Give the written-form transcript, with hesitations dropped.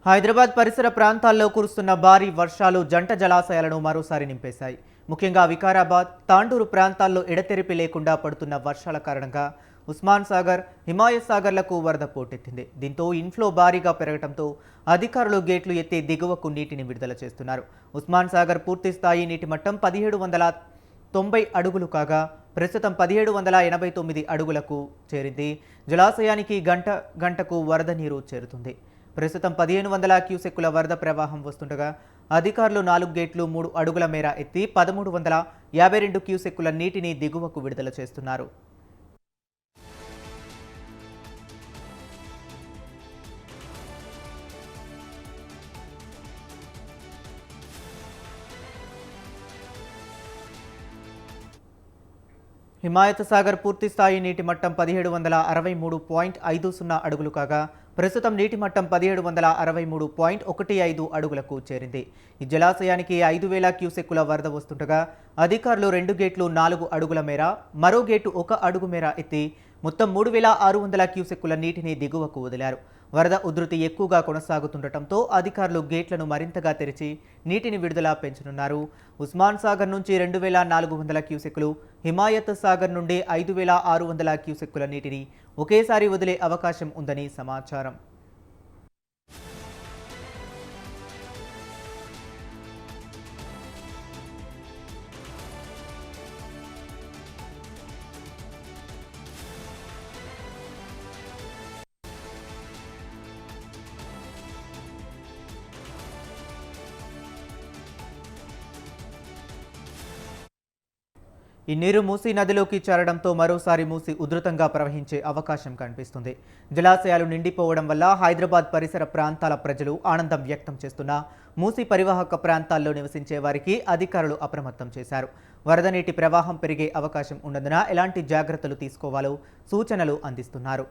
హైదరాబాద్ పరిసర ప్రాంతాల్లో కురుస్తున్న భారీ వర్షాలు జంట జలాశయాలను మరోసారి నింపేశాయి. ముఖ్యంగా వికారాబాద్, తాండూరు ప్రాంతాల్లో ఎడతెరిపి లేకుండా పడుతున్న వర్షాల కారణంగా ఉస్మాన్ సాగర్, హిమాయత్ సాగర్లకు వరద పోటెత్తింది. దీంతో ఇన్ఫ్లో భారీగా పెరగడంతో అధికారులు గేట్లు ఎత్తి దిగువకు నీటిని విడుదల చేస్తున్నారు. ఉస్మాన్ సాగర్ పూర్తి స్థాయి నీటి మట్టం 1790 అడుగులు కాగా ప్రస్తుతం 1789 అడుగులకు చేరింది. జలాశయానికి గంటకు వరద నీరు చేరుతుంది. ప్రస్తుతం 1500 క్యూసెక్కుల వరద ప్రవాహం వస్తుండగా అధికారులు 4 గేట్లు 3 అడుగుల మేర ఎత్తి 1352 క్యూసెక్కుల నీటిని దిగువకు విడుదల చేస్తున్నారు. హిమాయత్ సాగర్ పూర్తి స్థాయి నీటి మట్టం 1763.50 అడుగులు కాగా ప్రస్తుతం నీటి మట్టం 1763.15 అడుగులకు చేరింది. ఈ జలాశయానికి 5000 క్యూసెక్కుల వరద వస్తుండగా అధికారులు 2 గేట్లు 4 అడుగుల మేర, మరో గేటు 1 అడుగు మేర ఎత్తి మొత్తం 3600 క్యూసెక్కుల నీటిని దిగువకు వదిలారు. వరద ఉధృతి ఎక్కువగా కొనసాగుతుండటంతో అధికారులు గేట్లను మరింతగా తెరిచి నీటిని విడుదల పెంచనున్నారు. ఉస్మాన్ సాగర్ నుంచి 2400 క్యూసెక్కులు, హిమాయత్ సాగర్ నుండి 5600 క్యూసెక్కుల నీటిని ఒకేసారి వదిలే అవకాశం ఉందని సమాచారం. ఈ నీరు మూసీ నదిలోకి చేరడంతో మరోసారి మూసీ ఉధృతంగా ప్రవహించే అవకాశం కనిపిస్తుంది. జలాశయాలు నిండిపోవడం వల్ల హైదరాబాద్ పరిసర ప్రాంతాల ప్రజలు ఆనందం వ్యక్తం చేస్తున్నా మూసీ పరివాహక ప్రాంతాల్లో నివసించే వారికి అధికారులు అప్రమత్తం చేశారు. వరద నీటి ప్రవాహం పెరిగే అవకాశం ఉన్నందున ఎలాంటి జాగ్రత్తలు తీసుకోవాలో సూచనలు అందిస్తున్నారు.